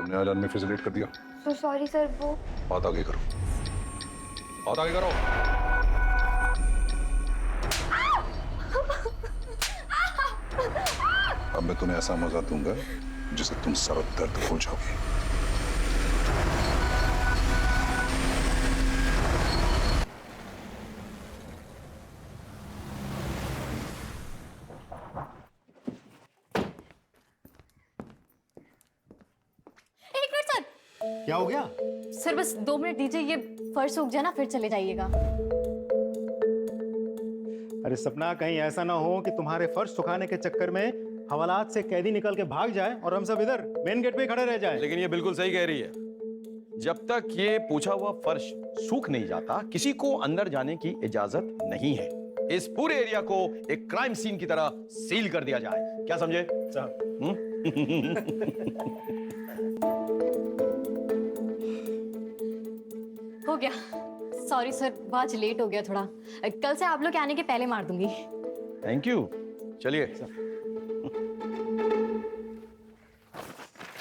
तुमने आज में फिर से लेट कर दिया। So sorry sir, वो बात आगे करो, बात आगे करो। अब मैं तुम्हें ऐसा मजा दूंगा जिससे तुम सर दर्द भूल जाओगे। एक मिनट सर। क्या हो गया? सर बस 2 मिनट दीजिए, ये फर्श सूख जाए ना फिर चले जाइएगा। अरे सपना, कहीं ऐसा ना हो कि तुम्हारे फर्श सुखाने के चक्कर में हवालात से कैदी निकल के भाग जाए और हम सब इधर मेन गेट पे खड़े रह जाएं। लेकिन ये बिल्कुल सही कह रही है। जब तक ये पूछा हुआ फर्श सूख नहीं जाता, किसी को अंदर जाने की इजाजत नहीं है। इस पूरे एरिया को एक क्राइम सीन की तरह सील कर दिया जाए। क्या समझे साहब? हो गया। सॉरी सर, बहुत लेट हो गया थोड़ा। कल से आप लोग के आने के पहले मार दूंगी। Thank you. चलिए।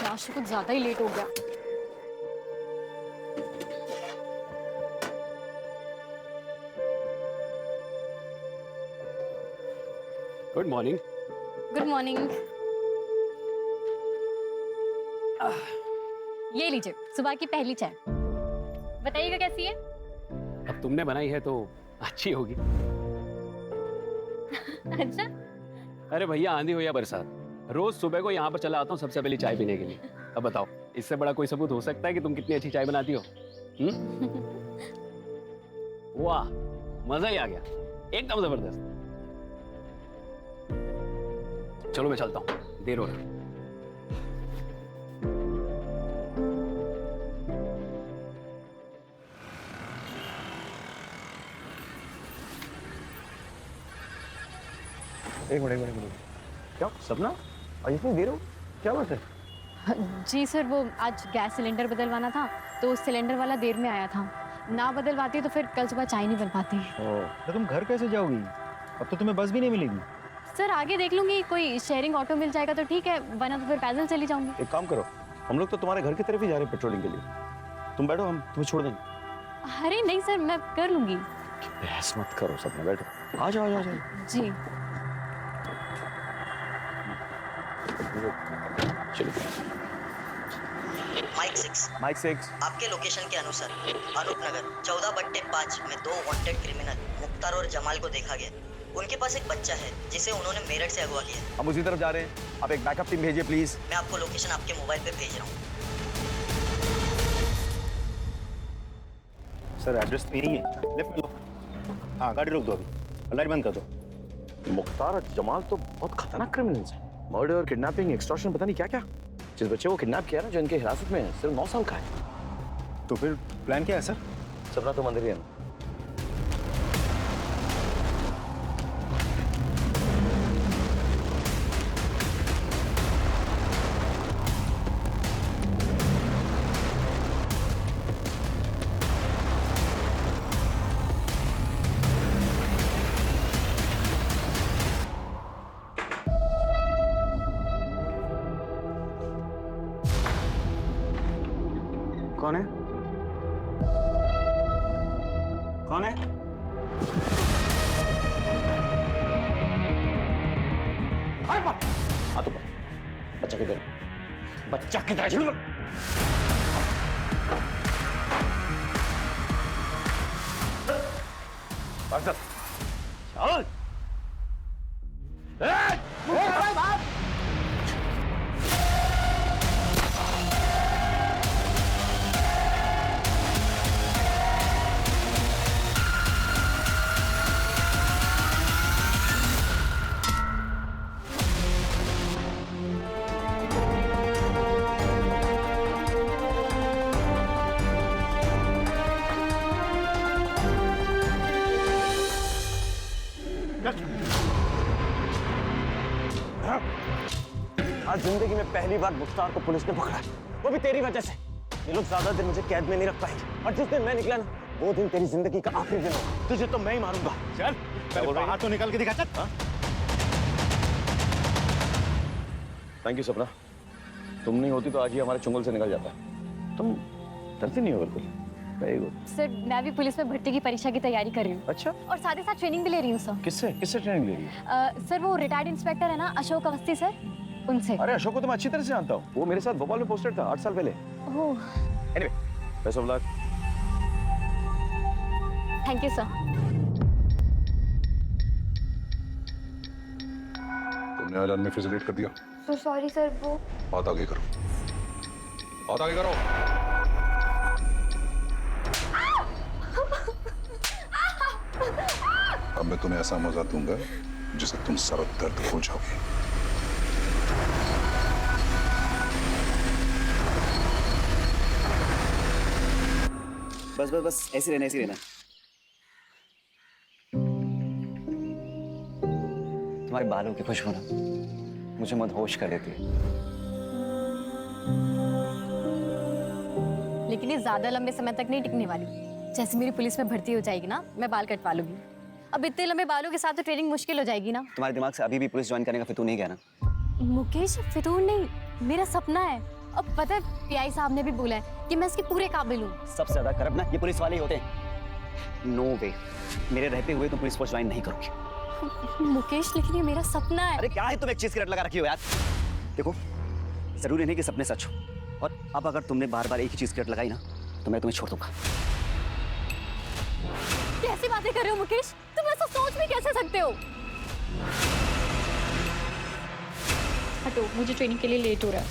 आज तो कुछ ज्यादा ही लेट हो गया। Good morning. Good morning. ये लीजिए सुबह की पहली चाय। बताइएगा कैसी है? अब तुमने बनाई है तो अच्छी होगी। अच्छा। अरे भैया, आंधी हो या बरसात, रोज सुबह को यहाँ पर चला आता हूँ सबसे पहले चाय पीने के लिए। अब बताओ, इससे बड़ा कोई सबूत हो सकता है कि तुम कितनी अच्छी चाय बनाती हो? वाह, मजा ही आ गया, एकदम जबरदस्त। चलो मैं चलता हूँ, देर हो रही है। एक मिनट। क्या सपना, आज इतनी देर हो? क्या बात है? जी सर, वो आज गैस सिलेंडर बदलवाना था तो सिलेंडर वाला देर में आया था। ना बदलवाती तो फिर कल सुबह चाय नहीं बन पाती। तो तुम घर कैसे जाओगी? अब तो तुम्हें बस भी नहीं मिलेगी। सर आगे देख लूंगी, कोई शेयरिंग ऑटो मिल जाएगा तो ठीक है, वरना तो फिर पैदल चली जाऊंगी। एक काम करो, हम लोग तो तुम्हारे घर की तरफ ही जा रहे हैं पेट्रोलिंग के लिए। तुम बैठो, हम तुम्हें छोड़ देंगे। अरे नहीं सर, मैं कर लूंगी। बहस मत करो सपना, बैठो। आ जाओ। जी। चलो। माइक 6 आपके लोकेशन के अनुसार अनूप नगर 14/5 में 2 वांटेड क्रिमिनल मुख्तार और जमाल को देखा गया। उनके पास एक बच्चा है जिसे उन्होंने मेरठ से अगवा किया। हम उसी तरफ जा रहे हैं, आप एक बैकअप टीम भेजिए प्लीज। मैं आपको लोकेशन आपके मोबाइल पे भेज रहा हूँ। सर एड्रेस यही है, लेफ्ट में लो। हाँ, गाड़ी रोक दो अभी, लाइट बंद कर दो। मुख्तार और जमाल तो बहुत खतरनाक क्रिमिनल्स हैं। मर्डर, किडनैपिंग, एक्सटॉर्शन, पता नहीं क्या क्या। जिस बच्चे को किडनैप किया ना, जो इनके हिरासत में है, सिर्फ 9 साल का है। तो फिर प्लान क्या है सर? सपना तुम अंदर ही है ना? कौन है? कौन है? तो बच्चा किधर? बच्चा किधर? चल। आज जिंदगी में पहली बार मुख्तार को पुलिस ने पकड़ा, वो भी तेरी वजह से। ये लोग ज्यादा दिन मुझे कैद में नहीं रख पाएंगे, और जिस दिन मैं निकला ना, वो दिन तेरी जिंदगी का आखिरी दिन होगा। तुझे तो मैं ही मारूंगा। चल, बाहर तो निकल के दिखा। चल। थैंक यू सपना, तुम नहीं होती तो आज ही हमारे चुंगल से निकल जाता। तुम डरती नहीं हो बिल्कुल? Very good. सर मैं भी पुलिस में भर्ती की परीक्षा की तैयारी कर रही हूँ अच्छा, और साथ ही साथ ट्रेनिंग भी ले रही हूँ सर। किससे किससे ट्रेनिंग ले रही है? सर वो रिटायर्ड इंस्पेक्टर है ना अशोक अवस्थी सर, उनसे। अरे अशोक को तो मैं अच्छी तरह से जानता हूँ, वो मेरे साथ भोपाल में पोस्टेड था 8 साल पहले। Oh anyway, best of luck. Thank you sir. तुमने आज आदमी फिर से लेट कर दिया। तो सॉरी सर, वो बात आगे करो, बात आगे करो। अब मैं तुम्हें ऐसा मजा दूंगा जिससे तुम सर दर्द हो जाओगे। बस बस बस ऐसे रहना, ऐसे रहना। तुम्हारे बालों की खुशबू ना मुझे मदहोश कर देती है। लेकिन ये ज्यादा लंबे समय तक नहीं टिकने वाली। जैसे मेरी पुलिस में भर्ती हो जाएगी ना, मैं बाल कटवा लूंगी। अब इतने लंबे बालों के साथ तो ट्रेनिंग मुश्किल हो जाएगी ना। तुम्हारे दिमाग से अभी भी पुलिस ज्वाइन करने का फितूर नहीं गया ना? मुकेश फितूर नहीं, मेरा सपना है। अब पता है पीआई साहब ने भी बोला है कि मैं इसके पूरे काबिल हूँ। सबसे ज्यादा करप्ट ना ये पुलिस वाले ही होते हैं। नो वे, मेरे रहते हुए तुम पुलिस फोर्स ज्वाइन नहीं करोगे। मुकेश लेकिन ये मेरा सपना है। अरे क्या है, तुम एक चीज की रट लगा रखी हो यार। देखो, जरूरी नहीं कि सपने सच हो, और अब अगर तुमने बार बार एक ही चीज की रट लगाई ना तो मैं तुम्हें छोड़ दूंगा। कैसी बातें कर रहे हो मुकेश? तुम ऐसा सोच भी कैसे सकते हो? हटो, मुझे ट्रेनिंग के लिए लेट हो रहा है।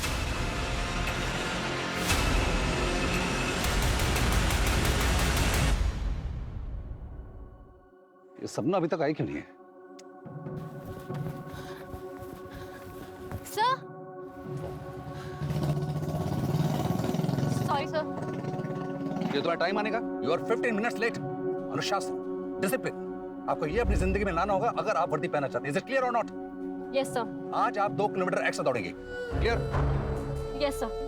ये सपना अभी तक आई क्यों नहीं है? Sir, sorry sir. ये तुम्हारा टाइम आने का। You are 15 minutes late. अनुशासन, डिसिप्लिन, आपको ये अपनी जिंदगी में लाना होगा अगर आप वर्दी पहनना चाहते हैं। इज इट क्लियर और नॉट? Yes sir. आज आप 2 किलोमीटर एक्स्ट्रा दौड़ेंगे। क्लियर? Yes sir.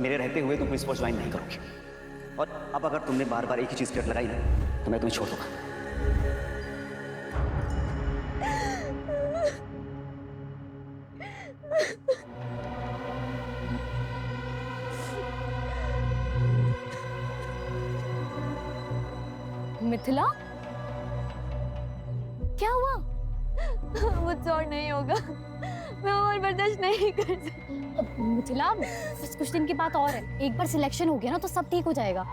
मेरे रहते हुए तुम पुलिस फोर्स ज्वाइन नहीं करोगे, और अब अगर तुमने बार बार एक ही चीज की रट लगाई ना तो मैं तुम्हें छोड़ दूंगा। मिथिला, क्या हुआ? मुझसे और नहीं होगा, मैं और बर्दाश्त नहीं कर सकती। मिथिला, बस कुछ दिन की बात और है। एक बार सिलेक्शन हो गया ना तो सब ठीक हो जाएगा।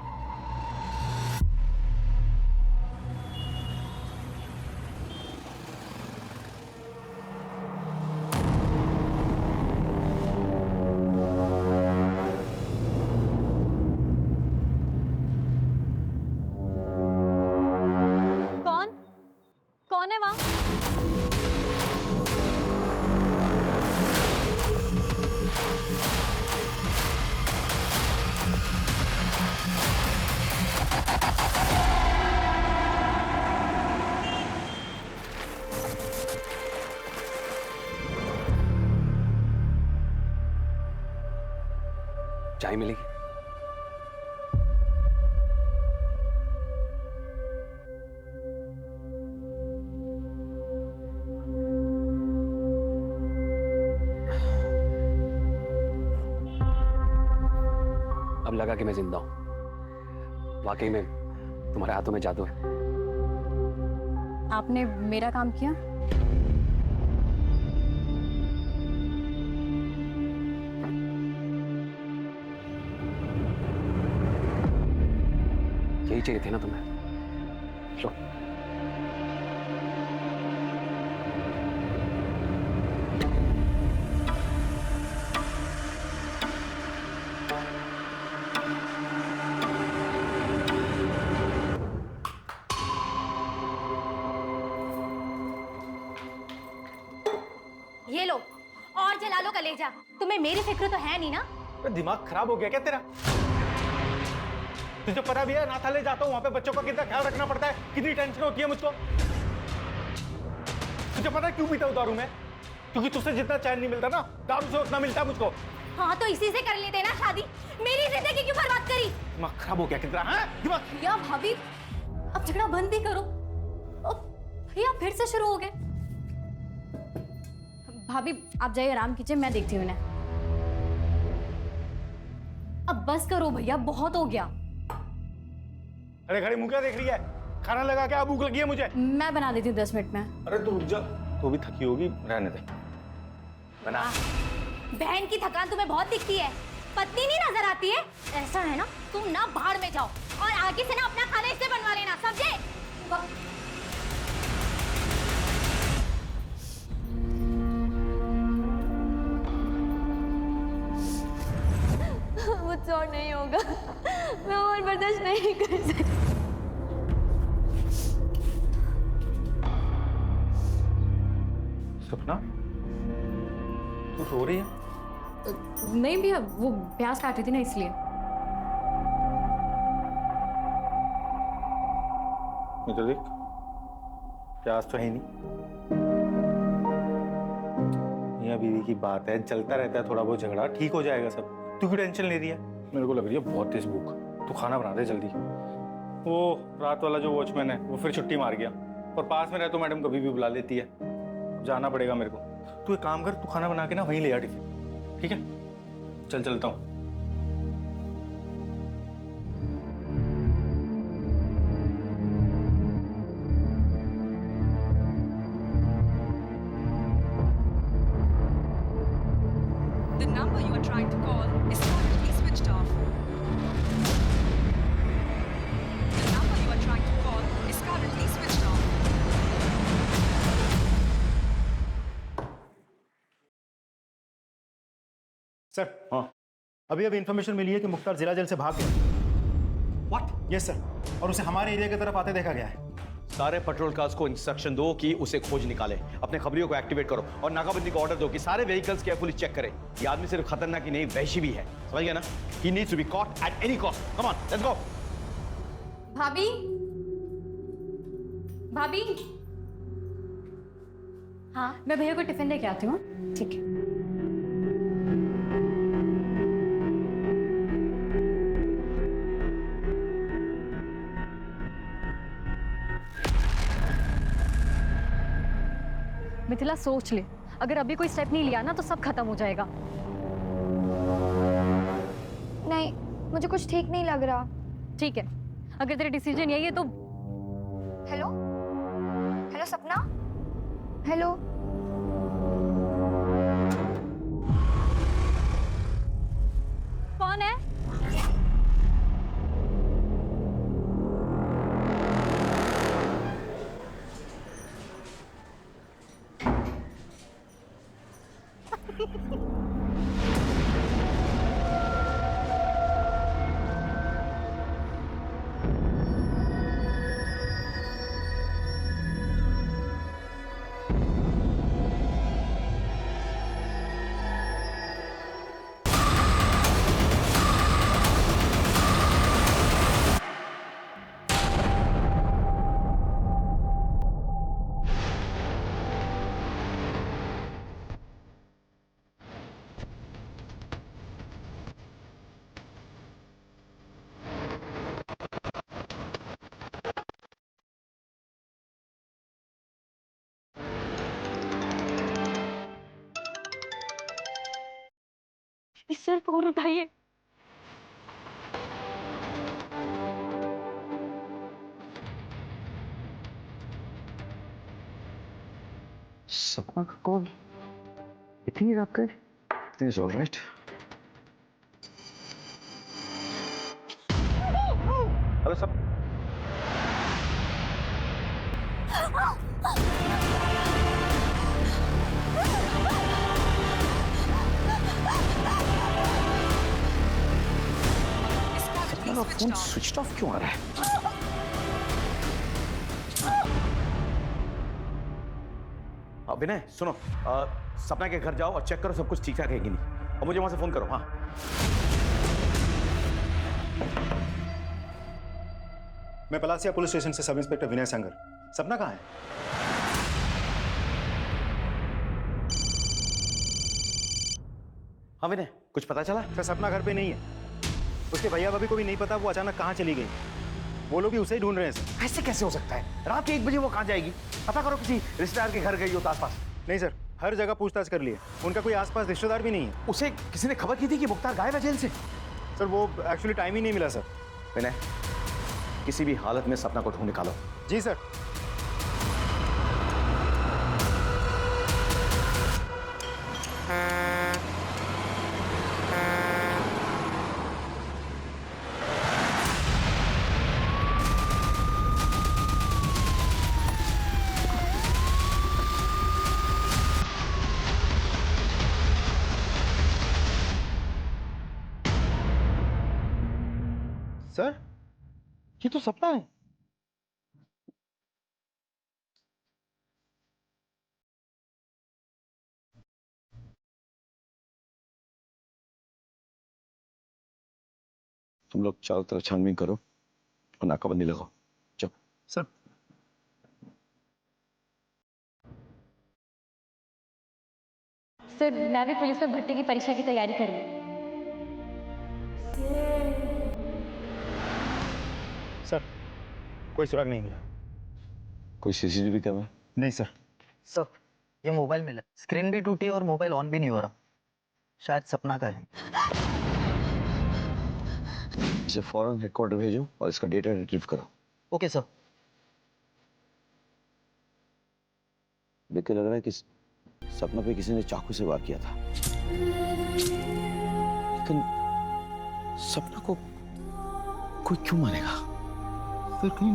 कौन है वहाँ? चाय मिलेगी? अब लगा कि मैं जिंदा हूं। वाकई में तुम्हारे हाथों में जादू है। आपने मेरा काम किया? यही चाहिए थे ना तुम्हें। लो। ये लो, और जला लो कलेजा। तुम्हें मेरी फिक्र तो है नहीं ना? दिमाग खराब हो गया क्या तेरा? तुझे पता भी है नाथाले जाता हूँ, वहां पे बच्चों का कितना ख्याल रखना पड़ता है, कितनी टेंशन होती है मुझको। तुझे पता है क्यों पीता हूँ दारू में? क्योंकि तुझसे जितना चैन नहीं मिलता ना, दारू से उतना मिलता है मुझको। हाँ तो इसी से कर लेते ना शादी। मेरी जिंदगी क्यों बर्बाद करी? दिमाग खराब हो गया कितना? हाँ दिमाग। या भाभी, अब झगड़ा बंद ही करो। अब भैया फिर से शुरू हो गए। भाभी आप जाइए आराम कीजिए, मैं देखती हूँ इन्हें। अब बस करो भैया, बहुत हो गया। अरे खड़ी मुंह क्या देख रही है? खाना लगा क्या? भूख लगी है मुझे। मैं बना देती हूँ 10 मिनट में। अरे तू जा, तू भी थकी होगी, रहने दे। बना। बहन की थकान तुम्हें बहुत दिखती है, पत्नी नहीं नजर आती है। ऐसा है ना, तुम ना बाहर में जाओ और आगे से ना अपना खाना इससे बनवा लेना, समझे? मुझसे और नहीं होगा, मैं और बर्दाश्त नहीं कर सकती। सपना, तू सो रही है? नहीं भैया, वो प्याज काट रही थी ना इसलिए। इधर देख, प्याज तो है ही नहीं। मियां बीवी की बात है, चलता रहता है थोड़ा बहुत झगड़ा, ठीक हो जाएगा सब। तू क्यों टेंशन ले रही है? मेरे को लग रही है बहुत तेज भूख। तू खाना बना दे जल्दी। वो रात वाला जो वॉचमैन है वो फिर छुट्टी मार गया, और पास में रहे तो मैडम कभी भी बुला लेती है। जाना पड़ेगा मेरे को। तू एक काम कर, तू खाना बना के ना वहीं ले आ टिफिन, ठीक है? चल चलता हूँ। The number you are trying to call is currently switched off. The number you are trying to call is currently switched off. Sir, हाँ, अभी इन्फॉर्मेशन मिली है कि मुख्तार जिला जेल से भाग गया। व्हाट? यस सर, और उसे हमारे एरिया की तरफ आते देखा गया है। सारे पेट्रोल कार्स को इंस्ट्रक्शन दो कि उसे खोज निकाले। अपने खबरियों को एक्टिवेट करो और नाकाबंदी को ऑर्डर दो कि सारे व्हीकल्स केयरफुली चेक करें। ये आदमी सिर्फ खतरनाक ही नहीं, वैशी भी है, समझ गए ना? He needs to be caught at any cost. Come on, let's go. भाभी, भाभी। हाँ, मैं भैया को टिफिन लेके आती हूँ। ठीक है। मिथिला सोच ले, अगर अभी कोई स्टेप नहीं लिया ना तो सब खत्म हो जाएगा। नहीं, मुझे कुछ ठीक नहीं लग रहा। ठीक है, अगर तेरा डिसीजन यही है तो। हेलो, हेलो सपना, हेलो। कौन है? सर फोन उठाइए। सपना का कॉल इतनी रात का? It's alright. अरे सब फोन स्विच ऑफ क्यों आ रहा है? विनय सुनो, सपना के घर जाओ और चेक करो सब कुछ ठीक ठाक है कि नहीं, और मुझे वहां से फोन करो। हाँ, मैं पलासिया पुलिस स्टेशन से सब इंस्पेक्टर विनय संगर। सपना कहाँ है? हाँ विनय, कुछ पता चला? सर, सपना घर पे नहीं है। उसके भैया भाभी को भी नहीं पता वो अचानक कहाँ चली गई। वो लोग भी उसे ही ढूंढ रहे हैं सर। ऐसे कैसे हो सकता है? रात के 1 बजे वो कहाँ जाएगी? पता करो, किसी रिश्तेदार के घर गई हो तो आसपास। नहीं सर, हर जगह पूछताछ कर लिए, उनका कोई आसपास रिश्तेदार भी नहीं है। उसे किसी ने खबर की थी कि मुख्तार गायब है जेल से? सर वो एक्चुअली टाइम ही नहीं मिला सर। विनय, किसी भी हालत में सपना को ढूंढ निकालो। जी सर। सर, ये तो सपना है। तुम लोग चारों तरफ छानबीन करो और नाकाबंदी लगाओ। चलो सर। सर मैं भी पुलिस में भर्ती की परीक्षा की तैयारी कर रही हूँ। सर कोई सुराग नहीं मिला। कोई सीसीटीवी कैमरा? नहीं सर। सर ये मोबाइल मिला, स्क्रीन भी टूटी और मोबाइल ऑन भी नहीं हो रहा, शायद सपना का है। इसे फौरन हेडक्वार्टर भेजो और इसका डेटा रिट्रीव करो। Okay sir. देख के लग रहा है कि सपना पे किसी ने चाकू से वार किया था, लेकिन सपना को कोई क्यों मारेगा? सर कहीं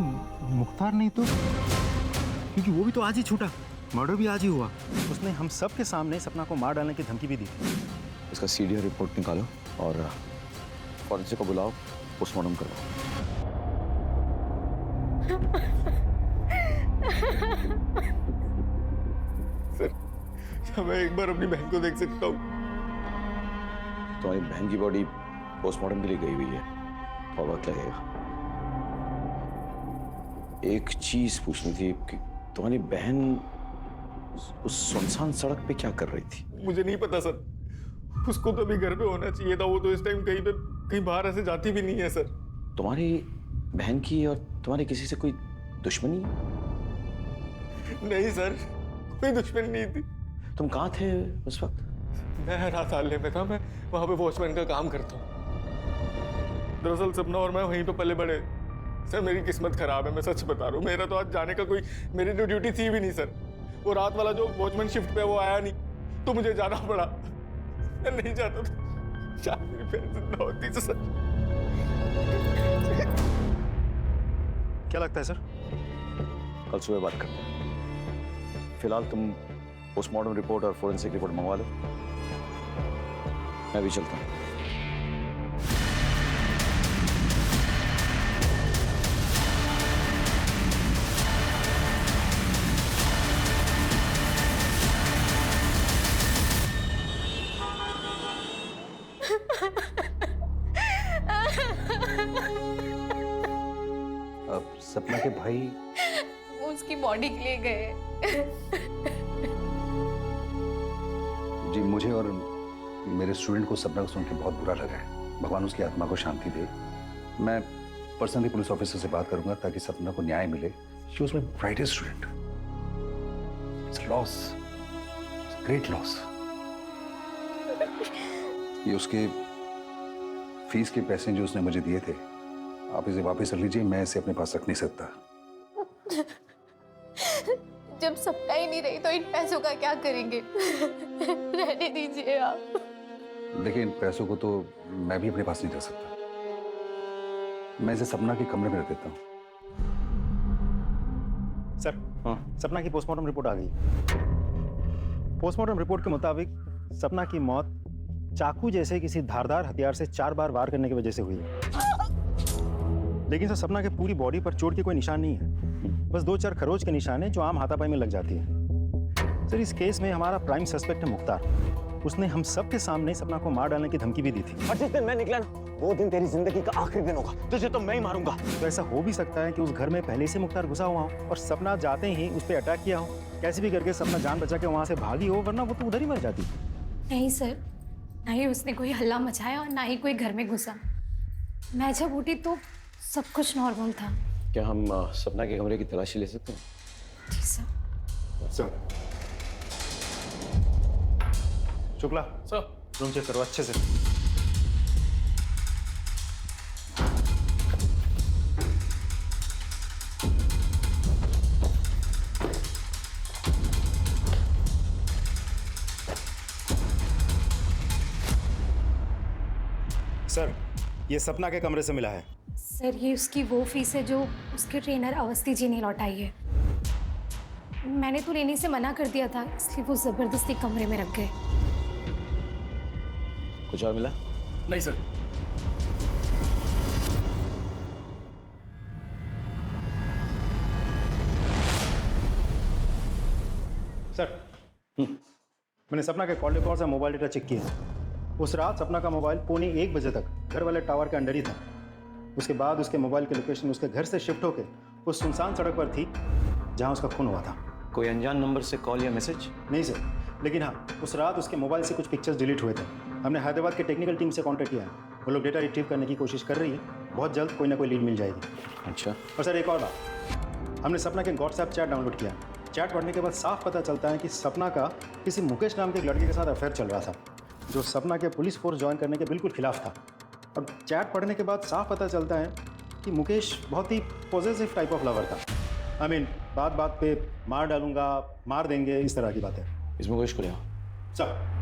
मुख्तार नहीं तो? क्योंकि वो भी तो आज ही छूटा, मर्डर भी आज ही हुआ। उसने हम सब के सामने सपना को मार डालने की धमकी भी दी थी। इसका सीडीआर रिपोर्ट निकालो और फॉरेंसिक को बुलाओ, पोस्टमार्टम करवाओ। सर क्या मैं एक बार अपनी बहन को देख सकता हूँ? तुम्हारी बहन की बॉडी पोस्टमार्टम के लिए गई हुई है, थोड़ा वक्त लगेगा। एक चीज पूछनी थी कि तुम्हारी बहन उस सुनसान सड़क पे क्या कर रही थी? मुझे नहीं पता सर, उसको तो अभी घर पे होना चाहिए था, वो तो इस टाइम कहीं बाहर ऐसे जाती भी नहीं है सर। तुम्हारी बहन की और तुम्हारी किसी से कोई दुश्मनी? नहीं सर, कोई दुश्मनी नहीं थी। तुम कहाँ थे उस वक्त? मैं राताले में था, मैं वहां पे वॉचमैन का काम करता हूँ। दरअसल सपना और मैं वहीं पे पले बड़े। सर मेरी किस्मत खराब है, मैं सच बता रहा हूँ। मेरा तो आज जाने का कोई, मेरी तो ड्यूटी थी भी नहीं सर। वो रात वाला जो वॉचमैन शिफ्ट पे वो आया नहीं, तो मुझे जाना पड़ा। मैं नहीं जाता तो शायद मेरी बहन जिंदा होती तो सर। क्या लगता है सर? कल सुबह बात करते हैं। फिलहाल तुम पोस्टमार्टम रिपोर्ट और फोरेंसिक रिपोर्ट मंगवा लो, मैं भी चलता हूँ। अब सपना के भाई वो उसकी बॉडी के लिए गए। जी, मुझे और मेरे स्टूडेंट को सपना को सुन के बहुत बुरा लगा है। भगवान उसकी आत्मा को शांति दे। मैं पर्सनली पुलिस ऑफिसर से बात करूंगा ताकि सपना को न्याय मिले। She was my brightest student. It's a loss, it's a great loss. ये उसके फीस के पैसे जो उसने मुझे दिए थे, आप इसे वापस रख लीजिए, मैं इसे अपने पास रख नहीं सकता। जब सपना ही नहीं रही तो इन पैसों का क्या करेंगे? रहने दीजिए आप। देखिए, इन पैसों को तो मैं भी अपने पास नहीं रख सकता। मैं इसे सपना के कमरे में रख देता हूँ। सर सपना की पोस्टमार्टम रिपोर्ट आ गई। पोस्टमार्टम रिपोर्ट के मुताबिक सपना की मौत चाकू जैसे किसी धारदार हथियार से 4 बार वार करने की वजह से हुई है। लेकिन सर सपना के पूरी बॉडी पर चोट के कोई निशान नहीं है, बस 2-4 खरोच के निशान है जो आम हाथापाई में लग जाती है। सर इस केस में हमारा प्राइम सस्पेक्ट है मुख्तार। उसने हम सब के सामने सपना को मार डालने की धमकी भी दी थी। और जिस दिन मैं निकला ना, वो दिन तेरी जिंदगी का आखिरी दिन होगा, तुझे तो मैं ही मारूंगा। तो ऐसा हो भी सकता है कि उस घर में पहले से मुख्तार घुसा हुआ हो और सपना जाते ही उस पर अटैक किया हो। कैसे भी करके सपना जान बचा के वहां से भागी हो, वरना वो तो उधर ही मर जाती। नहीं सर, ना ही उसने कोई हल्ला मचाया और ना ही कोई घर में घुसा। मैं जब उठी तो सब कुछ नॉर्मल था। क्या हम सपना के कमरे की तलाशी ले सकते हैं? जी sir. Sir Shukla sir, room check करो अच्छे से। सर, ये सपना के कमरे से मिला है। सर ये उसकी वो फीस है जो उसके ट्रेनर अवस्थी जी ने लौटाई है। मैंने तो लेने से मना कर दिया था, इसलिए वो जबरदस्ती कमरे में रख गए। कुछ और मिला? नहीं सर। सर मैंने सपना के कॉल रिकॉर्ड्स और मोबाइल डेटा चेक किया। उस रात सपना का मोबाइल 1:15 बजे तक घर वाले टावर के अंडर ही था। उसके बाद उसके मोबाइल की लोकेशन उसके घर से शिफ्ट होकर उस सुनसान सड़क पर थी जहां उसका खून हुआ था। कोई अनजान नंबर से कॉल या मैसेज? नहीं सर, लेकिन हाँ उस रात उसके मोबाइल से कुछ पिक्चर्स डिलीट हुए थे। हमने हैदराबाद के टेक्निकल टीम से कॉन्टैक्ट किया है, वो लोग डेटा रिट्रीव करने की कोशिश कर रही है। बहुत जल्द कोई ना कोई लीड मिल जाएगी। अच्छा। और सर एक और बात, हमने सपना के व्हाट्सएप चैट डाउनलोड किया। चैट पढ़ने के बाद साफ पता चलता है कि सपना का किसी मुकेश नाम के एक लड़के के साथ अफेयर चल रहा था, जो सपना के पुलिस फोर्स ज्वाइन करने के बिल्कुल खिलाफ था। और चैट पढ़ने के बाद साफ पता चलता है कि मुकेश बहुत ही पॉजिटिव टाइप ऑफ लवर था। आई मीन बात बात पे मार डालूंगा, मार देंगे, इस तरह की बातें। इस मुकेश को ले आओ। सर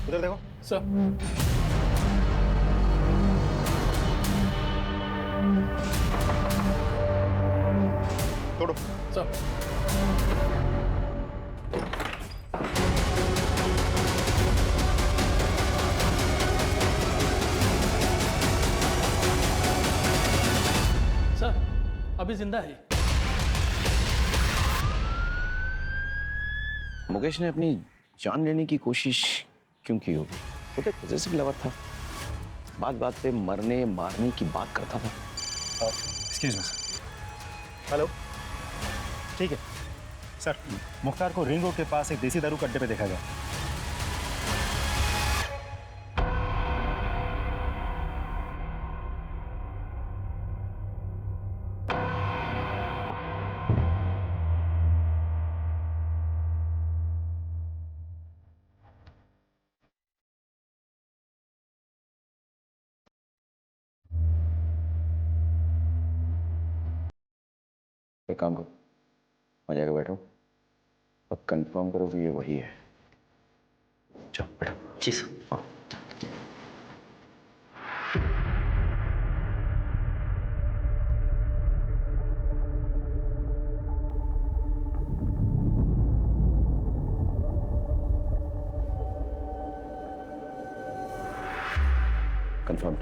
उधर देखो। सर तोड़ो। सर अभी जिंदा है। मुकेश ने अपनी जान लेने की कोशिश क्यों की होगी? वो तो एक पॉजिटिव लवर था, बात बात पे मरने मारने की बात करता था। Excuse me sir. हेलो, ठीक है सर। मुख्तार को रिंग रोड के पास एक देसी दारू के अड्डे पे देखा गया। एक काम करो, वहाँ जाकर बैठो और कंफर्म करो कि ये वही है। चलो बैठो। जी सर। हाँ। कंफर्म।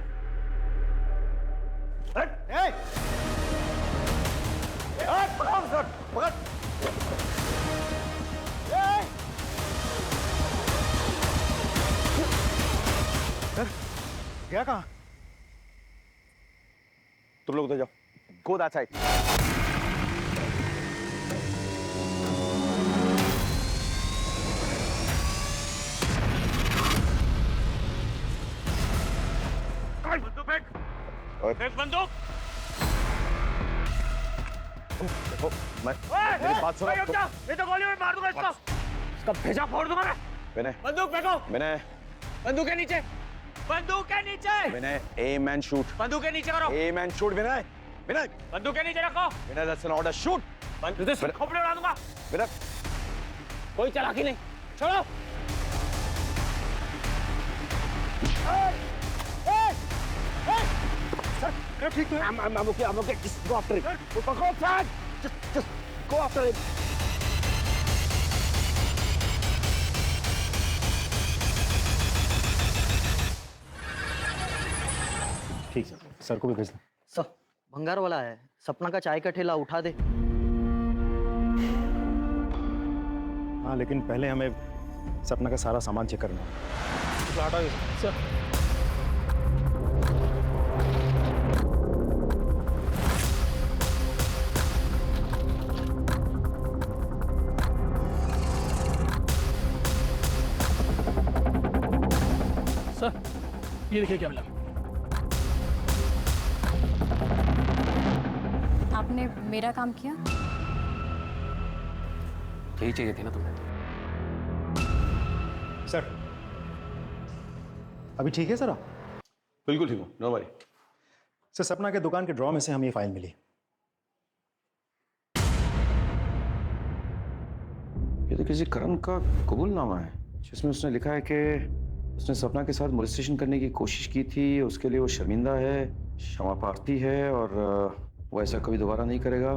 गया कहाँ? तुम लोग उधर जाओ। Go that side. बंदूक फेंक। फेंक बंदूक। देखो मेरी बात सुनो। नहीं तो गोली में मार दूंगा इसको। इसका भेजा फोड़ दूंगा मैं। विनय, बंदूक फेंको। विनय, बंदूक के नीचे। बंदूक के नीचे। Vinay, aim and shoot. बंदूक के नीचे करो। Aim and shoot. Vinay, Vinay, बंदूक के नीचे रखो। Vinay, that's an order. Shoot. खोपड़े उड़ा दूंगा। विनय, कोई चालाकी नहीं। छोड़ो। सर ठीक है। I'm okay. Just go after him. Go fast. Just go after him. ठीक सर, सर को भी भेज दो। सर भंगार वाला है, सपना का चाय का ठेला उठा दे। हाँ लेकिन पहले हमें सपना का सारा सामान चेक करना है। हटाओ सर। सर ये देखिए क्या मिला। आपने मेरा काम किया। यही चाहिए थी ना तुम्हें। सर अभी ठीक है सर आप? बिल्कुल ठीक हूँ, नो वरी। सर सपना के दुकान के ड्रॉ में से हमें ये फाइल मिली। ये तो किसी करण का कबूलनामा है जिसमें उसने लिखा है कि उसने सपना के साथ मोलेस्टेशन करने की कोशिश की थी, उसके लिए वो शर्मिंदा है, क्षमा प्रार्थी है और वो ऐसा कभी दोबारा नहीं करेगा।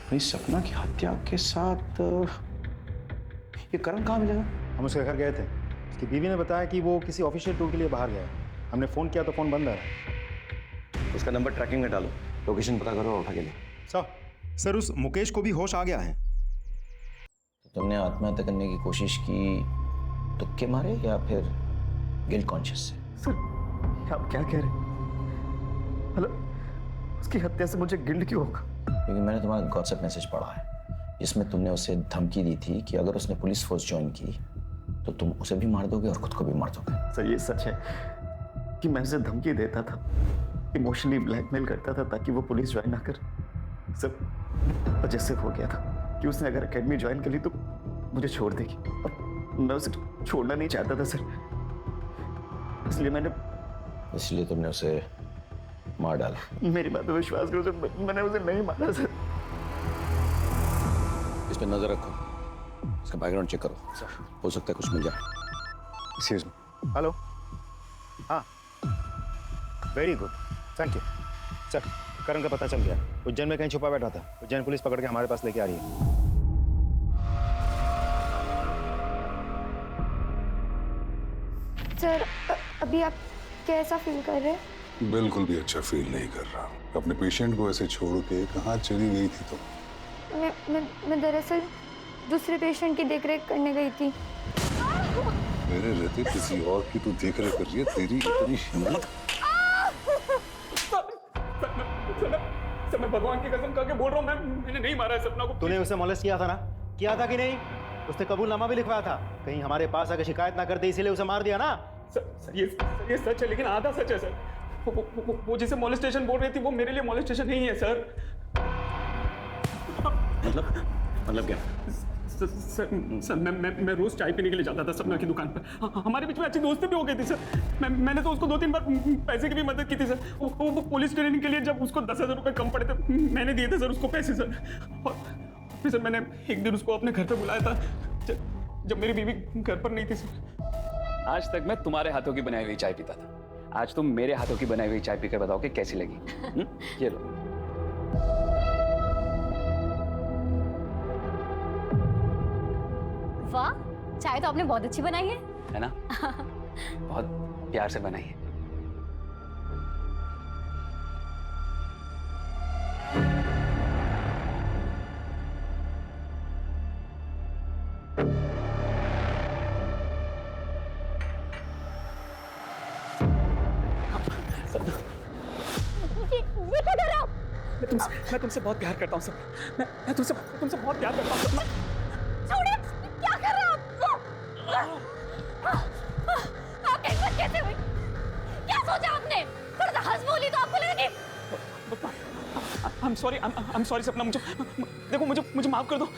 भाई सपना की हत्या के साथ ये करण कहाँ मिलेगा? हम उसके घर गए थे, उसकी बीवी ने बताया कि वो किसी ऑफिशियल टूर के लिए बाहर गया है। हमने फ़ोन किया तो फ़ोन बंद आ रहा है। उसका नंबर ट्रैकिंग में डालो, लोकेशन पता करो और उठा के ले। सर उस मुकेश को भी होश आ गया है। तुमने आत्महत्या करने की कोशिश की तुक्के मारे या फिर गिल्ट कॉन्शियस से? सर आप क्या कह रहे हैं? मतलब उसकी हत्या से मुझे गिल्ट क्यों होगा? क्योंकि मैंने तुम्हारा व्हाट्सएप मैसेज पढ़ा है जिसमें तुमने उसे धमकी दी थी कि अगर उसने पुलिस फोर्स ज्वाइन की तो तुम उसे भी मार दोगे और खुद को भी मार दोगे। सर ये सच है कि मैं उसे धमकी देता था, इमोशनली ब्लैकमेल करता था ताकि वो पुलिस ज्वाइन ना कर। सब वजह से हो गया था कि उसने अगर एकेडमी ज्वाइन कर ली तो मुझे छोड़ देगी और मैं उसे छोड़ना नहीं चाहता था सर, इसलिए तुमने उसे मार डाला। मेरी बात पे विश्वास करो सर, मैंने उसे नहीं मारा सर। इस पे नजर रखो, इसका बैकग्राउंड चेक करो, हो सकता है कुछ मिल जाए। Excuse me. हेलो। हाँ very good, thank you sir. Karan का पता चल गया, उज्जैन में कहीं छुपा बैठा था। उज्जैन पुलिस पकड़ के हमारे पास लेके आ रही है। सर अभी आप कैसा फील कर रहे हैं? बिल्कुल भी अच्छा फील नहीं कर रहा। अपने पेशेंट को ऐसे छोड़ के कहाँ चली गई थी तुम? मैं दरअसल दूसरे पेशेंट की देखरेख करने गई थी। मेरे रहते किसी और की तू देखरेख कर रही है? तेरी इतनी हिम्मत! सर मैं भगवान की कसम खा के बोल रहा हूँ, मैंने नहीं मारा है सपना को। तूने उसे मोलेस्ट किया था ना? किया था कि नहीं? उसने कबूलनामा भी लिखवाया था, कहीं हमारे पास आकर शिकायत ना कर दे इसीलिए उसे मार दिया ना? सर ये सच है लेकिन आधा सच है सर। वो जिसे मोलेस्टेशन बोल रही थी वो मेरे लिए मोलेस्टेशन नहीं है सर। मतलब क्या? सर मैं रोज चाय पीने के लिए जाता था सपना की दुकान पर। हमारे बीच में अच्छी दोस्ती भी हो गई थी सर। मैंने तो उसको 2-3 बार पैसे की भी मदद की थी सर। वो पुलिस ट्रेनिंग के लिए जब उसको 10,000 रुपये कम पड़े थे मैंने दिए थे सर उसको पैसे सर। और फिर सर मैंने एक दिन उसको अपने घर पे बुलाया था जब मेरी बीवी घर पर नहीं थी सर। आज तक मैं तुम्हारे हाथों की बनाई हुई चाय पीता था, आज तुम मेरे हाथों की बनाई हुई चाय पीकर बताओ कि कैसी लगी। ये लो। वाह, चाय तो आपने बहुत अच्छी बनाई है ना? बहुत प्यार से बनाई है। मैं तुमसे बहुत प्यार करता हूँ सर। मैं तुमसे बहुत प्यार करता हूँ सपना। छोड़िए, क्या कर रहे हैं आप? आपकी हिम्मत कैसे हुई? क्या सोचा आपने? थोड़ा सा हंस बोली तो आपको लगा कि I'm sorry सपना, मुझे माफ कर दो।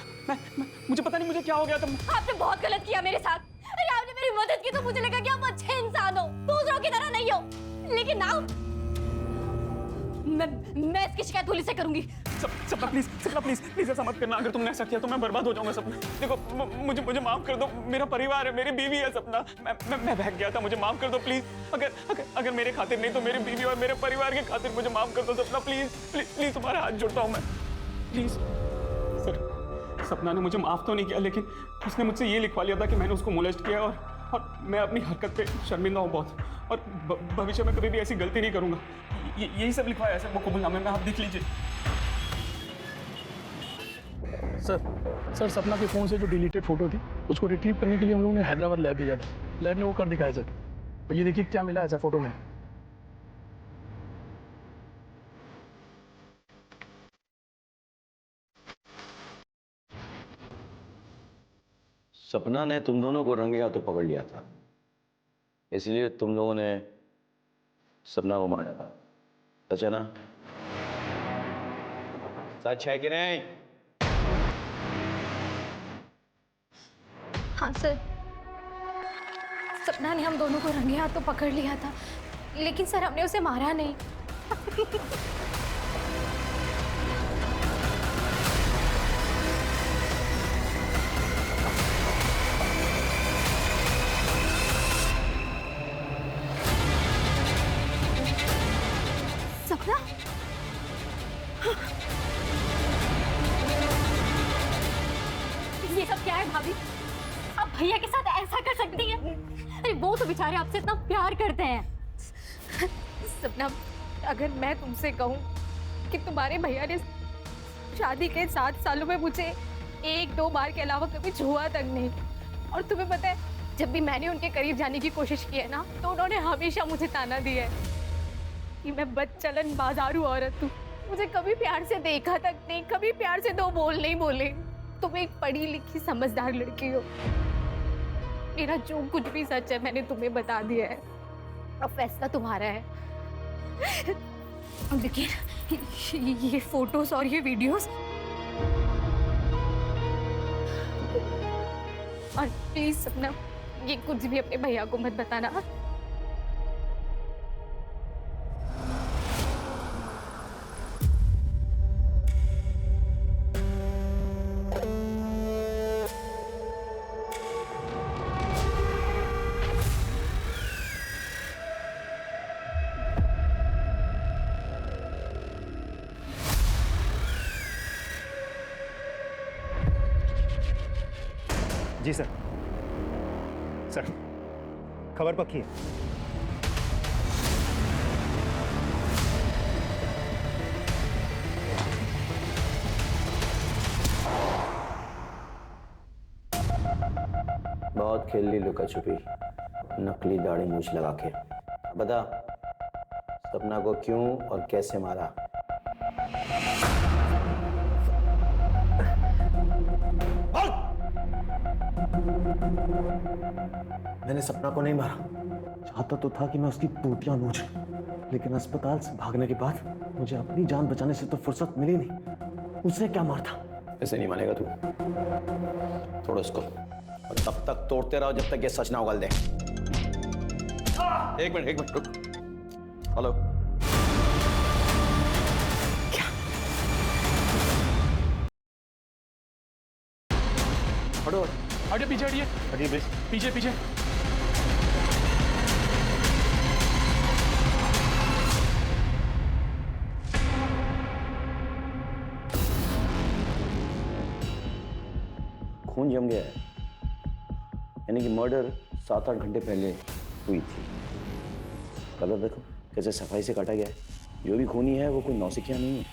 मुझे पता नहीं मुझे क्या हो गया था। आपने बहुत गलत किया मेरे साथ। अरे आपने मेरी मदद की तो मुझे लगा कि आप अच्छे इंसान हो, दूसरों की तरह नहीं हो। लेकिन नाउ मैं इसकी शिकायत पुलिस से करूंगी। सपना प्लीज ऐसा मत करना। अगर तुमने ऐसा किया तो मैं बर्बाद हो जाऊंगा सपना। देखो मुझे माफ कर दो, मेरा परिवार है, मेरी बीवी है सपना। मैं बहक गया था, मुझे माफ कर दो प्लीज। अगर मेरे खातिर नहीं तो मेरी बीवी और मेरे परिवार के खातिर मुझे माफ कर दो सपना। प्लीज तुम्हारा हाथ जोड़ता हूँ मैं, प्लीज। सर सपना ने मुझे माफ तो नहीं किया लेकिन उसने मुझसे ये लिखवा लिया था कि मैंने उसको मोलेस्ट किया और मैं अपनी हरकत पे शर्मिंदा हूँ बहुत और भविष्य में कभी भी ऐसी गलती नहीं करूंगा। यही सब लिखवाया है सर वो कबूलनामे में, आप देख लीजिए। सर सपना के फ़ोन से जो डिलीटेड फोटो थी उसको रिट्रीव करने के लिए हम लोगों ने हैदराबाद लैब भेजा था। लैब ने वो कर दिखाया सर। तो ये देखिए क्या मिला है सर फोटो में। सपना ने तुम दोनों को रंगे हाथों पकड़ लिया था इसलिए तुम लोगों ने सपना को मारा, सच है ना? सच है कि नहीं? हाँ सर, सपना ने हम दोनों को रंगे हाथों पकड़ लिया था, लेकिन सर हमने उसे मारा नहीं। सपना? ये सब क्या है भाभी? आप भैया के साथ ऐसा कर सकती हैं? अरे वो तो बेचारे आपसे इतना प्यार करते हैं। सपना, अगर मैं तुमसे कहूँ कि तुम्हारे भैया ने शादी के 7 सालों में मुझे 1-2 बार के अलावा कभी छुआ तक नहीं, और तुम्हें पता है जब भी मैंने उनके करीब जाने की कोशिश की है ना, तो उन्होंने हमेशा मुझे ताना दिया है कि मैं बदचलन बाजारू औरत हूँ, मुझे कभी प्यार से देखा तक नहीं, कभी प्यार से 2 बोल नहीं बोले। तुम एक पढ़ी लिखी समझदार लड़की हो, मेरा जो कुछ भी सच है मैंने तुम्हें बता दिया है, अब फैसला तुम्हारा है। लेकिन ये फोटोज और ये वीडियोस, और प्लीज सपना ये कुछ भी अपने भैया को मत बताना। जी सर। सर, खबर पक्की है। बहुत खेल ली लुका छुपी, नकली दाढ़ी मूछ लगा के। बता, सपना को क्यों और कैसे मारा? मैंने सपना को नहीं मारा। चाहता तो था कि मैं उसकी टूटियां नोच लूं, लेकिन अस्पताल से भागने के बाद मुझे अपनी जान बचाने से तो फुर्सत मिली नहीं। उसने क्या मार था? ऐसे नहीं मानेगा तू। तोड़ उसको, और तब तक तोड़ते रहो जब तक ये सच ना उगल दे। एक मिनट रुक। हेलो, हटो, हटिए, पीछे हटिए, हटिए प्लीज, पीछे। खून जम गया है, यानी कि मर्डर 7-8 घंटे पहले हुई थी। कलर देखो कैसे सफाई से काटा गया है। जो भी खूनी है वो कोई नौसिखिया नहीं है।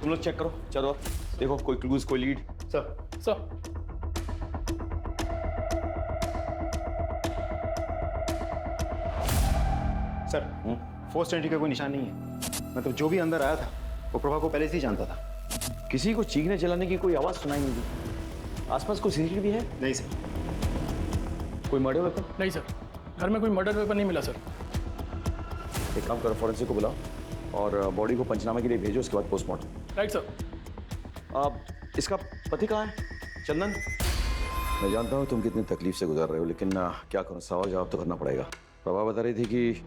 तुम लोग चेक करो, चलो देखो कोई क्लूज, कोई lead. Sir. Sir, forced entry का कोई निशान नहीं है। मतलब जो भी अंदर आया था वो प्रभा को पहले से ही जानता था। किसी को चीखने चलाने की कोई आवाज सुनाई नहीं दी। आसपास कोई सीसीटीवी है? नहीं सर। कोई मर्डर वेपन? नहीं सर, घर में कोई मर्डर वेपन नहीं मिला सर। एक काम करो, फॉरेंसिक को बुलाओ और बॉडी को पंचनामे के लिए भेजो, उसके बाद पोस्टमार्टम। Right sir. अब इसका पति कहाँ है? चंदन? मैं जानता हूँ तुम कितनी तकलीफ से गुजर रहे हो, लेकिन क्या करूँ, सवाल जवाब तो करना पड़ेगा। प्रभा बता रही थी कि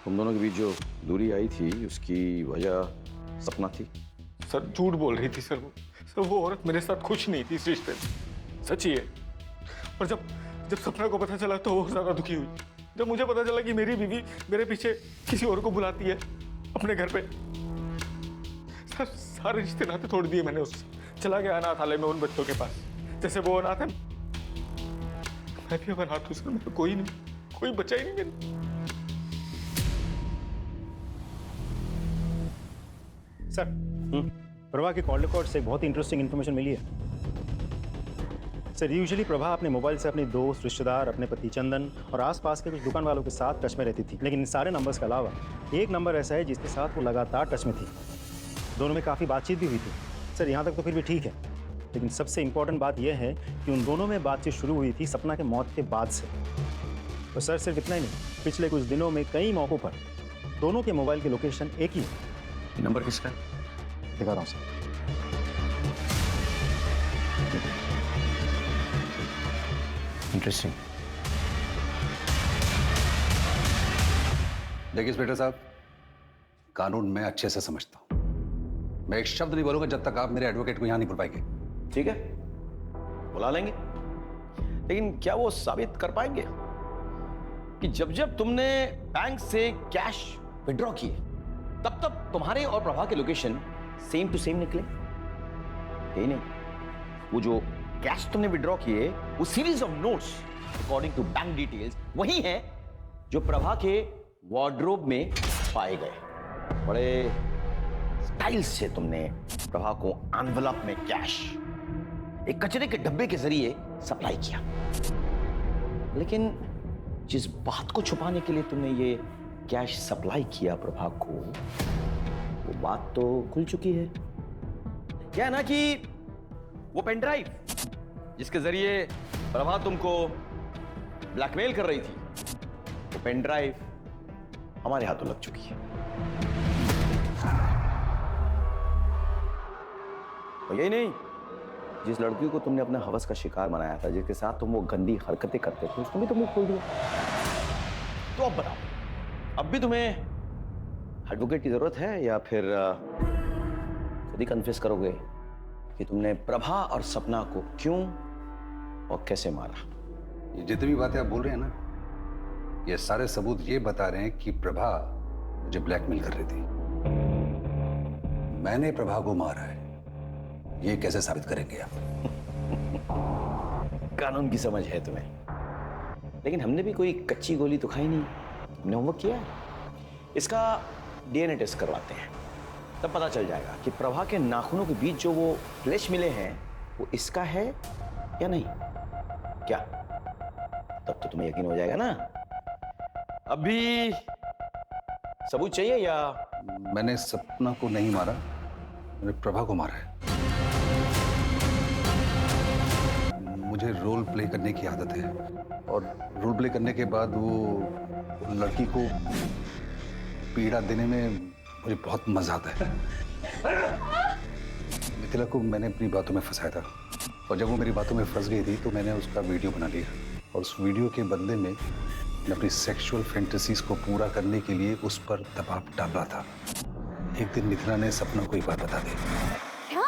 तुम दोनों के बीच जो दूरी आई थी उसकी वजह सपना थी। सर झूठ बोल रही थी सर वो औरत मेरे साथ खुश नहीं थी इस रिश्ते में, सच्ची है। और जब सपना को पता चला तो वो ज्यादा दुखी हुई। जब मुझे पता चला कि मेरी बीवी मेरे पीछे किसी और को बुलाती है अपने घर पे, सर सारे रिश्ते नाते तोड़ दिए मैंने उससे। चला गया अनाथालय में उन बच्चों के पास, जैसे वो अनाथ है मैं भी अब अनाथ हूँ सर। मेरा कोई नहीं, कोई बचा ही नहीं मेरा। सर, प्रभा के कॉल रिकॉर्ड से बहुत इंटरेस्टिंग इन्फॉर्मेशन मिली है। सर, यूजुअली प्रभा अपने मोबाइल से अपने दोस्त, रिश्तेदार, अपने पति चंदन और आसपास के कुछ दुकान वालों के साथ टच में रहती थी, लेकिन इन सारे नंबर्स के अलावा एक नंबर ऐसा है जिसके साथ वो लगातार टच में थी। दोनों में काफ़ी बातचीत भी हुई थी। सर, यहाँ तक तो फिर भी ठीक है, लेकिन सबसे इंपॉर्टेंट बात यह है कि उन दोनों में बातचीत शुरू हुई थी सपना के मौत के बाद से। और सर सिर्फ इतना ही नहीं, पिछले कुछ दिनों में कई मौक़ों पर दोनों के मोबाइल की लोकेशन एक ही है। नंबर किसका है? दिखा रहा हूँ सर। इंटरेस्टिंग। देखिए इंस्पेक्टर साहब, कानून मैं अच्छे से समझता हूं। मैं एक शब्द नहीं बोलूंगा जब तक आप मेरे एडवोकेट को यहां नहीं बुलवाएंगे। ठीक है, बुला लेंगे, लेकिन क्या वो साबित कर पाएंगे कि जब जब तुमने बैंक से कैश विड्रॉ किए तब तब तुम्हारे और प्रभा के लोकेशन सेम टू सेम निकले? यही नहीं, वो जो कैश तुमने विड्रॉ किए वो series of notes according to bank details वही है जो प्रभा के वार्डरोब में पाए गए। बड़े स्टाइल से तुमने प्रभा को एनवेलप में कैश एक कचरे के डब्बे के जरिए सप्लाई किया, लेकिन जिस बात को छुपाने के लिए तुमने ये कैश सप्लाई किया प्रभा को, वो बात तो खुल चुकी है। क्या है ना कि वो पेन ड्राइव जिसके जरिए प्रभा तुमको ब्लैकमेल कर रही थी, वो पेन ड्राइव हमारे हाथों लग चुकी है। और यही नहीं, जिस लड़की को तुमने अपने हवस का शिकार बनाया था, जिसके साथ तुम वो गंदी हरकतें करते थे, उसने भी तुम मुंह खोल दिया। तो अब बताओ, अब भी तुम्हें एडवोकेट की जरूरत है या फिर खुद ही कन्फेस करोगे कि तुमने प्रभा और सपना को क्यों और कैसे मारा? ये जितनी भी बातें आप बोल रहे हैं ना, ये सारे सबूत ये बता रहे हैं कि प्रभा मुझे ब्लैकमेल कर रही थी। मैंने प्रभा को मारा है, ये कैसे साबित करेंगे आप? कानून की समझ है तुम्हें, लेकिन हमने भी कोई कच्ची गोली तो खाई नहीं। हमने होमवर्क किया है। इसका डीएनए टेस्ट करवाते हैं, तब पता चल जाएगा कि प्रभा के नाखूनों के बीच जो वो फ्लैश मिले हैं वो इसका है या नहीं। क्या तब तो तुम्हें यकीन हो जाएगा ना? अभी सबूत चाहिए या? मैंने सपना को नहीं मारा, मैंने प्रभा को मारा है। मुझे रोल प्ले करने की आदत है और रोल प्ले करने के बाद वो लड़की को पीड़ा देने में मुझे बहुत मजा आता है। मिथिला को मैंने अपनी बातों में फंसाया था और जब वो मेरी बातों में फंस गई थी तो मैंने उसका वीडियो बना लिया और उस वीडियो के बदले में मैं अपनी सेक्सुअल फैंटेसीज को पूरा करने के लिए उस पर दबाव डाला था। एक दिन मिथिला ने सपना को एक बात बता दी। क्या?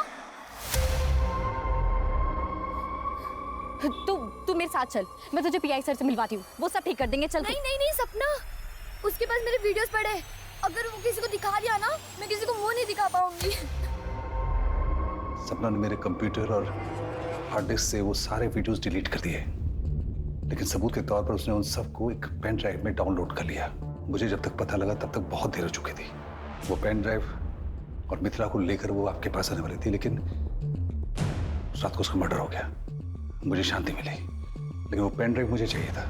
तू मेरे साथ चल, मैं तुझे पीआई सर से मिलवाती हूँ, वो सब ठीक कर देंगे। चल। नहीं नहीं नहीं सपना, उसके पास मेरे वीडियोस पड़े हैं। अगर वो किसी को दिखा दिया ना, मैं किसी को वो नहीं दिखा पाऊंगी। सपना ने मेरे कंप्यूटर और हार्ड डिस्क से वो सारे वीडियोस डिलीट कर दिए, लेकिन सबूत के तौर पर उसने उन सबको एक पेन ड्राइव में डाउनलोड कर लिया। मुझे जब तक पता लगा तब तक बहुत देर हो चुकी थी। वो पेन ड्राइव और मिथिला को लेकर वो आपके पास आने वाली थी, लेकिन उस रात को उसका मर्डर हो गया। मुझे शांति मिली, लेकिन वो पेन ड्राइव मुझे चाहिए था।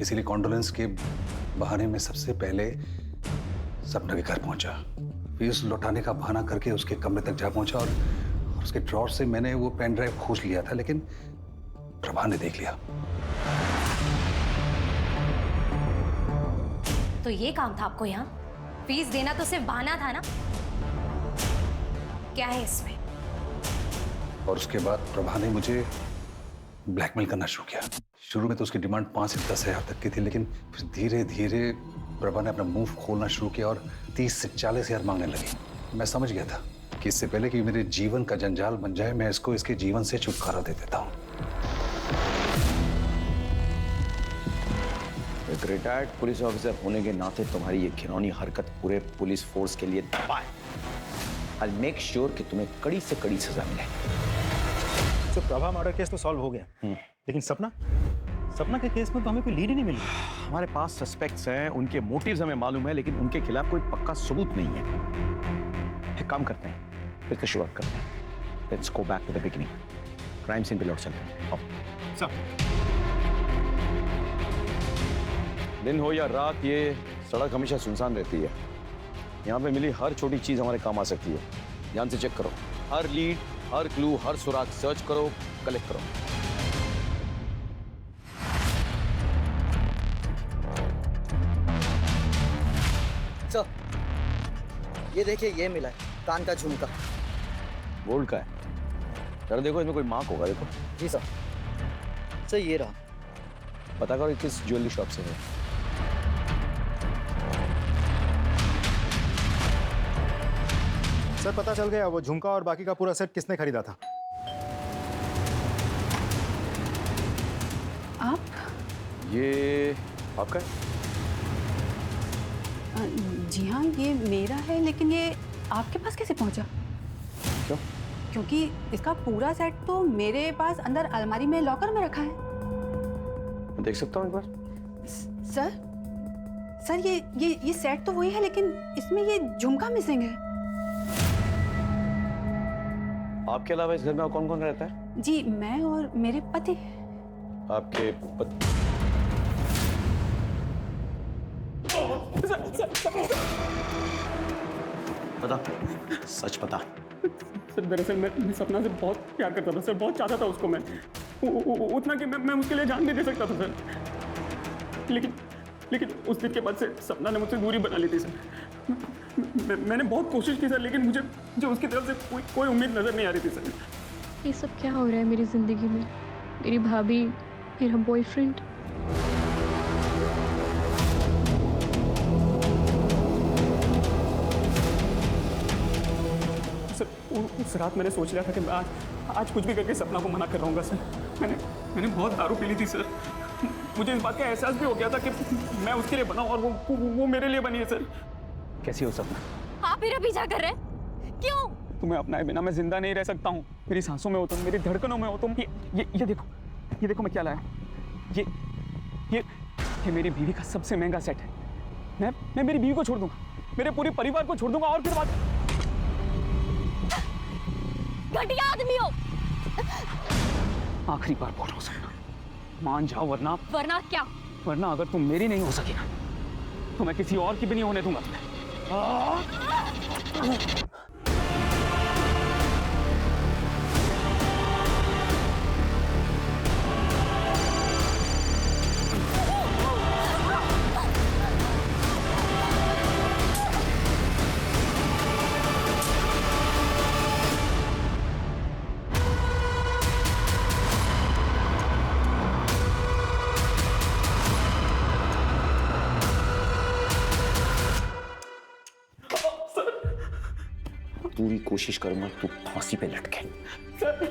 इसीलिए कॉन्डोलेंस के बहाने में सबसे पहले सपना के घर पहुंचा, फीस लौटाने का बहाना करके उसके कमरे तक जा पहुंचा और उसके ड्रॉर से मैंने वो पेन ड्राइव खोज लिया था, लेकिन प्रभा ने देख लिया। तो ये काम था आपको यहाँ? फीस देना तो सिर्फ बहाना था ना? क्या है इसमें? और उसके बाद प्रभा ने मुझे ब्लैकमेल करना शुरू किया। शुरू में तो उसकी डिमांड 5 से 10 हज़ार तक की थी, लेकिन फिर धीरे धीरे प्रभा ने अपना मुंह खोलना शुरू किया और 30 से 40 हज़ार मांगने लगी। मैं समझ गया था कि इससे पहले कि मेरे जीवन का जंजाल बन जाए, मैं इसको इसके जीवन से छुटकारा दे देता हूँ। एक रिटायर्ड पुलिस ऑफिसर होने के नाते तुम्हारी ये घिनौनी हरकत पूरे पुलिस फोर्स के लिए दबा है। I'll make sure कि तुम्हें कड़ी से कड़ी सजा मिले। तो प्रभा मर्डर केस तो सॉल्व हो गया, लेकिन सपना के केस में तो हमें कोई लीड ही नहीं मिली। हमारे पास सस्पेक्ट्स हैं, उनके मोटिव्स हमें मालूम है, लेकिन उनके खिलाफ कोई पक्का सबूत नहीं है। एक काम करते हैं, फिर से शुरुआत करते हैं। Let's go back to the beginning. Crime scene पे लौट चलते हैं। आओ। दिन हो या रात, ये सड़क हमेशा सुनसान रहती है। यहाँ पे मिली हर छोटी चीज हमारे काम आ सकती है। ध्यान से चेक करो, हर लीड हर क्लू, हर सुराग सर्च करो, कलेक्ट करो। सर, ये देखिए, ये मिला है, कान का झुमका। गोल्ड का है? जरा देखो, इसमें कोई मार्क होगा, देखो। जी सर। सर, ये रहा। पता करो किस ज्वेलरी शॉप से है। सर पता चल गया वो झुमका और बाकी का पूरा सेट किसने खरीदा था। आप? ये आपका है? जी हाँ, ये मेरा है, लेकिन ये आपके पास कैसे पहुंचा? क्यों? क्योंकि इसका पूरा सेट तो मेरे पास अंदर अलमारी में लॉकर में रखा है। मैं देख सकता हूँ एक बार? सर ये सेट तो वही है, लेकिन इसमें ये झुमका मिसिंग है। आपके अलावा इस घर में और कौन कौन रहता है? जी, मैं और मेरे पति। आपके पति? बता, सच बता। सर, दरअसल मैं सपना से बहुत प्यार करता था सर, बहुत चाहता था उसको मैं, उतना कि मैं उसके लिए जान भी दे सकता था सर। लेकिन उस दिन के बाद से सपना ने मुझसे दूरी बना ली थी सर। मैंने बहुत कोशिश की सर, लेकिन मुझे उसकी तरफ से कोई उम्मीद नजर नहीं आ रही थी सर। ये सब क्या हो रहा है मेरी जिंदगी में? मेरी भाभी, मेरा बॉयफ्रेंड। सर, उस रात मैंने सोच लिया था कि मैं आज कुछ भी करके सपना को मना कर रहा हूँ सर। मैंने बहुत दारू पी ली थी सर। मुझे इस बात का एहसास भी हो गया था कि मैं उसके लिए बना हूँ और वो मेरे लिए बनी है सर। कैसी हो सपना? आप मेरा पीछा कर रहे हैं? क्यों? तुम्हें अपनाए बिना मैं जिंदा नहीं रह सकता हूँ। मेरी सांसों में हो तुम, मेरी धड़कनों में हो तुम। ये देखो मैं क्या लाया। ये मेरी बीवी का सबसे महंगा सेट है। मैं मेरी बीवी को छोड़ दूंगा, मेरे पूरे परिवार को छोड़ दूंगा, और फिर बात। घटिया आदमी हो। आखिरी बार बोल रहा हूँ सपना, मान जाओ, वरना क्या? वरना अगर तुम मेरी नहीं हो सकी ना, तो मैं किसी और की भी नहीं होने दूंगा। पूरी कोशिश करूंगा तू फांसी पे लटके। सर,